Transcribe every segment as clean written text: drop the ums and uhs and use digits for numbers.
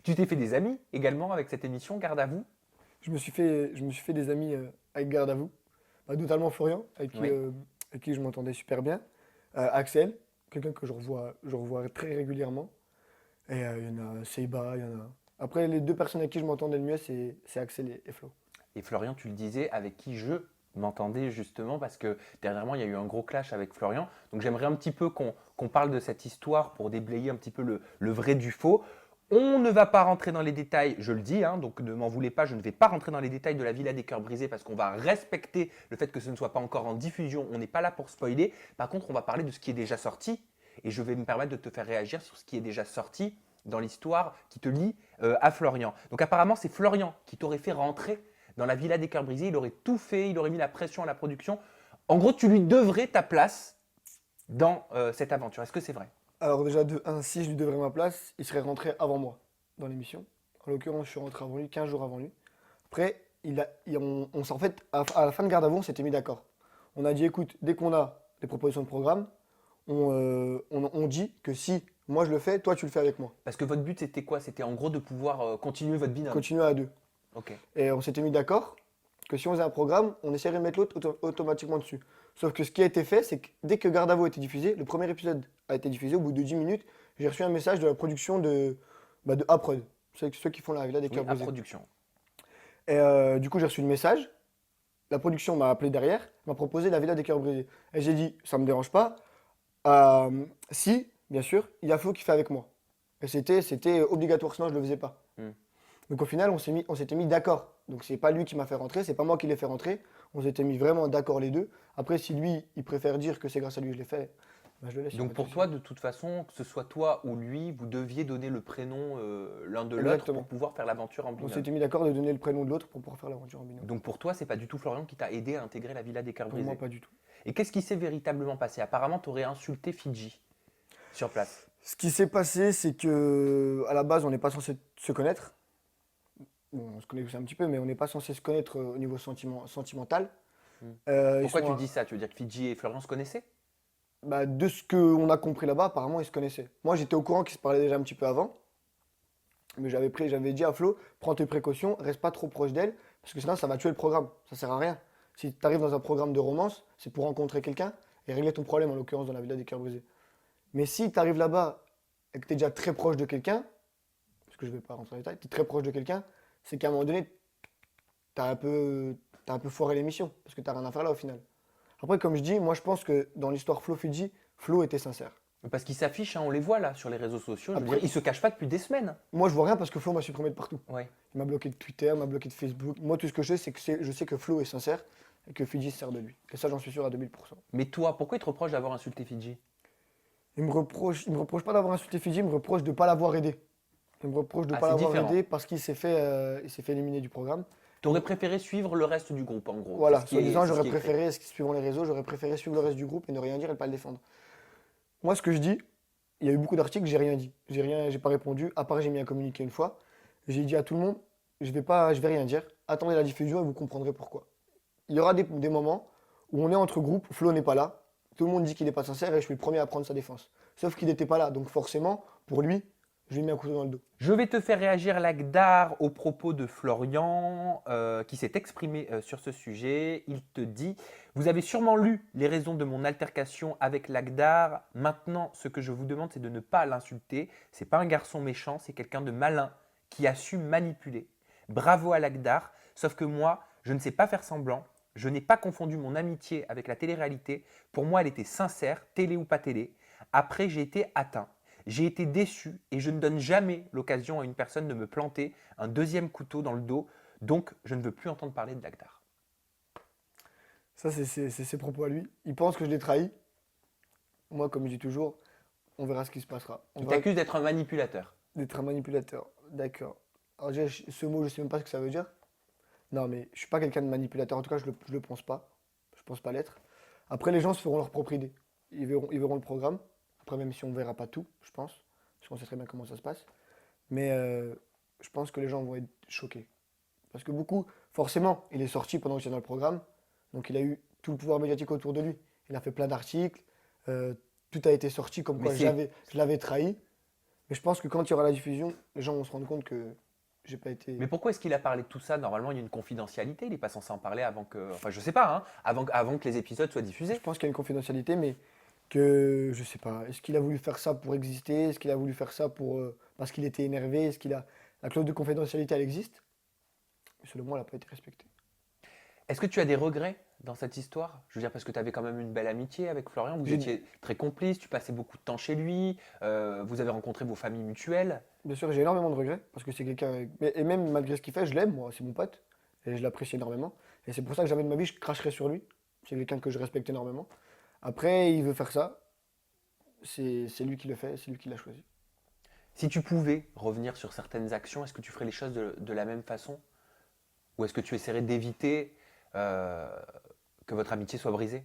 Tu t'es fait des amis également avec cette émission Garde à vous? Je me suis fait des amis avec Garde à vous. Bah, notamment Florian, Oui. avec qui je m'entendais super bien. Axel, quelqu'un que je revois très régulièrement. Et il y en a Seiba, il y en a. Après, les deux personnes avec qui je m'entendais le mieux, c'est Axel et Flo. Et Florian, tu le disais, avec qui je m'entendais justement, parce que dernièrement, il y a eu un gros clash avec Florian. Donc j'aimerais un petit peu qu'on parle de cette histoire pour déblayer un petit peu le vrai du faux. On ne va pas rentrer dans les détails, je le dis, hein, donc ne m'en voulez pas, je ne vais pas rentrer dans les détails de la Villa des Cœurs Brisés parce qu'on va respecter le fait que ce ne soit pas encore en diffusion, on n'est pas là pour spoiler. Par contre, on va parler de ce qui est déjà sorti et je vais me permettre de te faire réagir sur ce qui est déjà sorti dans l'histoire qui te lie à Florian. Donc apparemment, c'est Florian qui t'aurait fait rentrer dans la Villa des Cœurs Brisés, il aurait tout fait, il aurait mis la pression à la production. En gros, tu lui devrais ta place dans cette aventure. Est-ce que c'est vrai? Alors, déjà, de un, si je lui devrais ma place, il serait rentré avant moi dans l'émission. En l'occurrence, je suis rentré avant lui, 15 jours avant lui. Après, en fait, à la fin de Garde à vous, on s'était mis d'accord. On a dit, écoute, dès qu'on a des propositions de programme, on dit que si moi je le fais, toi tu le fais avec moi. Parce que votre but, c'était quoi? C'était en gros de pouvoir continuer votre binôme. Continuer à deux. Ok. Et on s'était mis d'accord que si on faisait un programme, on essaierait de mettre l'autre automatiquement dessus. Sauf que ce qui a été fait, c'est que dès que Garde à vous a été diffusé, le premier épisode a été diffusé, au bout de 10 minutes, j'ai reçu un message de la production de Aprod, ceux qui font la Villa des Oui, Cœurs à Brisés. production. Et du coup, j'ai reçu le message, la production m'a appelé derrière, m'a proposé la Villa des Cœurs Brisés. Et j'ai dit, ça me dérange pas, si, bien sûr, il y a Flo qui fait avec moi. Et c'était obligatoire, sinon je le faisais pas. Hmm. Donc au final, on s'était mis d'accord. Donc c'est pas lui qui m'a fait rentrer, c'est pas moi qui l'ai fait rentrer. On s'était mis vraiment d'accord les deux. Après, si lui, il préfère dire que c'est grâce à lui que je l'ai fait, bah, je le laisse, y a pas Donc de pour souci. toi, de toute façon, que ce soit toi ou lui, vous deviez donner le prénom l'un de l'autre pour Exactement. pouvoir faire l'aventure en On binôme. s'était mis d'accord de donner le prénom de l'autre pour pouvoir faire l'aventure en binôme. Donc pour toi, c'est pas du tout Florian qui t'a aidé à intégrer la Villa des Cœurs Pour moi, Brisés. pas du tout. Et qu'est-ce qui s'est véritablement passé? Apparemment, tu aurais insulté Fidji sur place. Ce qui s'est passé, c'est que à la base, on n'est pas censé se connaître. Bon, on se connaît un petit peu, mais on n'est pas censé se connaître au niveau sentimental. Hmm. Ils Pourquoi sont, tu dis ça? Tu veux dire que Fidji et Florian se connaissaient? bah, de ce qu'on a compris là-bas, apparemment, ils se connaissaient. Moi, j'étais au courant qu'ils se parlaient déjà un petit peu avant, mais j'avais dit à Flo, prends tes précautions, reste pas trop proche d'elle, parce que sinon, ça va tuer le programme. Ça sert à rien. Si tu arrives dans un programme de romance, c'est pour rencontrer quelqu'un et régler ton problème, en l'occurrence dans la Villa des Cœurs Brisés. Mais si tu arrives là-bas et que tu es déjà très proche de quelqu'un, parce que je vais pas rentrer dans les détails, tu es très proche de quelqu'un, c'est qu'à un moment donné, t'as un peu foiré l'émission, parce que t'as rien à faire là au final. Après, comme je dis, moi je pense que dans l'histoire Flo Fidji, Flo était sincère. Parce qu'ils s'affichent, hein, on les voit là sur les réseaux sociaux. Je veux dire, Après, ils se cachent pas depuis des semaines. moi je vois rien parce que Flo m'a supprimé de partout. Ouais. Il m'a bloqué de Twitter, m'a bloqué de Facebook. Moi tout ce que je sais, c'est que je sais que Flo est sincère et que Fidji se sert de lui. Et ça, j'en suis sûr à 2000%. Mais toi, pourquoi ils te reprochent d'avoir insulté Fidji? Il me reproche pas d'avoir insulté Fidji, il me reproche de pas l'avoir aidé. Il me reproche de Ah, pas c'est l'avoir différent. aidé parce qu'il s'est fait éliminer du programme. T'aurais préféré suivre le reste du groupe, en gros. Voilà, soi-disant, C'est ce j'aurais qui est écrit. préféré, suivant les réseaux, j'aurais préféré suivre le reste du groupe et ne rien dire et ne pas le défendre. Moi, ce que je dis, il y a eu beaucoup d'articles, j'ai rien dit. J'ai pas répondu, à part j'ai mis un communiqué une fois. J'ai dit à tout le monde, je vais rien dire. Attendez la diffusion et vous comprendrez pourquoi. Il y aura des moments où on est entre groupes, Flo n'est pas là, tout le monde dit qu'il n'est pas sincère et je suis le premier à prendre sa défense. Sauf qu'il n'était pas là, donc forcément, pour lui, je lui ai mis un couteau dans le dos. Je vais te faire réagir Lagdar au propos de Florian qui s'est exprimé sur ce sujet. Il te dit: vous avez sûrement lu les raisons de mon altercation avec Lagdar. Maintenant, ce que je vous demande, c'est de ne pas l'insulter. C'est pas un garçon méchant, c'est quelqu'un de malin qui a su manipuler. Bravo à Lagdar. Sauf que moi, je ne sais pas faire semblant. Je n'ai pas confondu mon amitié avec la télé-réalité. Pour moi, elle était sincère, télé ou pas télé. Après, j'ai été atteint. J'ai été déçu et je ne donne jamais l'occasion à une personne de me planter un deuxième couteau dans le dos. Donc, je ne veux plus entendre parler de Lagdar. Ça, c'est ses propos à lui. Il pense que je l'ai trahi. Moi, comme je dis toujours, on verra ce qui se passera. On Il verra t'accuse d'être un manipulateur. d'être un manipulateur. D'accord. Alors déjà, ce mot, je sais même pas ce que ça veut dire. Non, mais je suis pas quelqu'un de manipulateur. En tout cas, je le pense pas. Je pense pas l'être. Après, les gens se feront leur propre idée. Ils verront le programme. Après, même si on ne verra pas tout, je pense. Parce qu'on sait très bien comment ça se passe. Mais je pense que les gens vont être choqués. Parce que beaucoup, forcément, il est sorti pendant que j'étais dans le programme. Donc il a eu tout le pouvoir médiatique autour de lui. Il a fait plein d'articles. Tout a été sorti comme Mais quoi c'est je l'avais trahi. Mais je pense que quand il y aura la diffusion, les gens vont se rendre compte que j'ai pas été. Mais pourquoi est-ce qu'il a parlé de tout ça? Normalement, il y a une confidentialité. Il n'est pas censé en parler avant que. Enfin, je sais pas, hein, avant que les épisodes soient Je diffusés. pense qu'il y a une confidentialité, mais que je sais pas. Est-ce qu'il a voulu faire ça pour exister? Est-ce qu'il a voulu faire ça pour parce qu'il était énervé? Est-ce qu'il a la clause de confidentialité, elle existe? Mais selon moi, elle n'a pas été respectée. Est-ce que tu as des regrets dans cette histoire? Je veux dire, parce que tu avais quand même une belle amitié avec Florian. Vous J'ai- étiez très complices. Tu passais beaucoup de temps chez lui. Vous avez rencontré vos familles mutuelles. Bien sûr, j'ai énormément de regrets parce que c'est quelqu'un. Et même malgré ce qu'il fait, je l'aime, moi, c'est mon pote. Et je l'apprécie énormément. Et c'est pour ça que jamais de ma vie, je cracherai sur lui. C'est quelqu'un que je respecte énormément. Après, il veut faire ça. C'est lui qui le fait, c'est lui qui l'a choisi. Si tu pouvais revenir sur certaines actions, est-ce que tu ferais les choses de la même façon? Ou est-ce que tu essaierais d'éviter euh, que votre amitié soit brisée?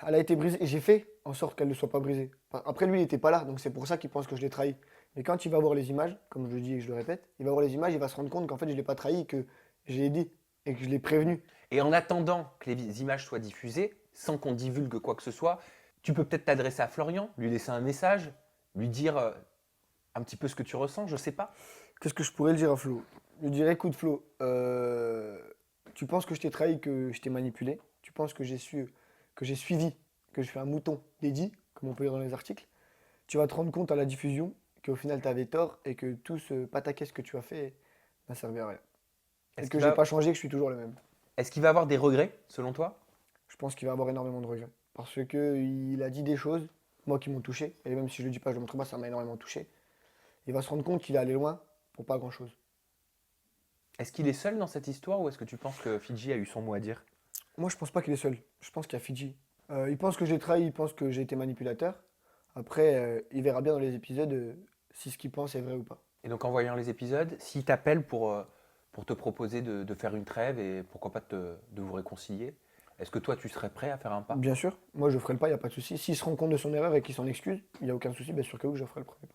Elle a été brisée et j'ai fait en sorte qu'elle ne soit pas brisée. Après, lui, il n'était pas là, donc c'est pour ça qu'il pense que je l'ai trahi. Mais quand il va voir les images, comme je le dis et je le répète, il va voir les images, il va se rendre compte qu'en fait, je ne l'ai pas trahi, que j'ai aidé et que je l'ai prévenu. Et en attendant que les images soient diffusées, sans qu'on divulgue quoi que ce soit, tu peux peut-être t'adresser à Florian, lui laisser un message, lui dire un petit peu ce que tu ressens, je sais pas. Qu'est-ce que je pourrais le dire à Flo? Je lui dirais, écoute Flo, tu penses que je t'ai trahi, que je t'ai manipulé, tu penses que j'ai suivi, que je suis un mouton dédié, comme on peut lire dans les articles, tu vas te rendre compte à la diffusion qu'au final tu avais tort et que tout ce pataquès que tu as fait n'a servi à rien. Et Est-ce que qu'il j'ai va, pas changé, que je suis toujours le même. est-ce qu'il va avoir des regrets, selon toi? Je pense qu'il va avoir énormément de regrets. Parce qu'il a dit des choses, moi, qui m'ont touché, et même si je le dis pas, je le montre pas, ça m'a énormément touché. Il va se rendre compte qu'il est allé loin pour pas grand-chose. Est-ce qu'il est seul dans cette histoire ou est-ce que tu penses que Fidji a eu son mot à dire? Moi, je pense pas qu'il est seul. Je pense qu'il y a Fidji. Il pense que j'ai trahi, il pense que j'ai été manipulateur. Après, il verra bien dans les épisodes si ce qu'il pense est vrai ou pas. Et donc en voyant les épisodes, s'il t'appelle pour te proposer de faire une trêve et pourquoi pas de vous réconcilier, est-ce que toi tu serais prêt à faire un pas? Bien sûr, moi je ferai le pas, il n'y a pas de souci. S'il se rend compte de son erreur et qu'il s'en excuse, il n'y a aucun souci, bien sûr que oui, je ferai le premier pas.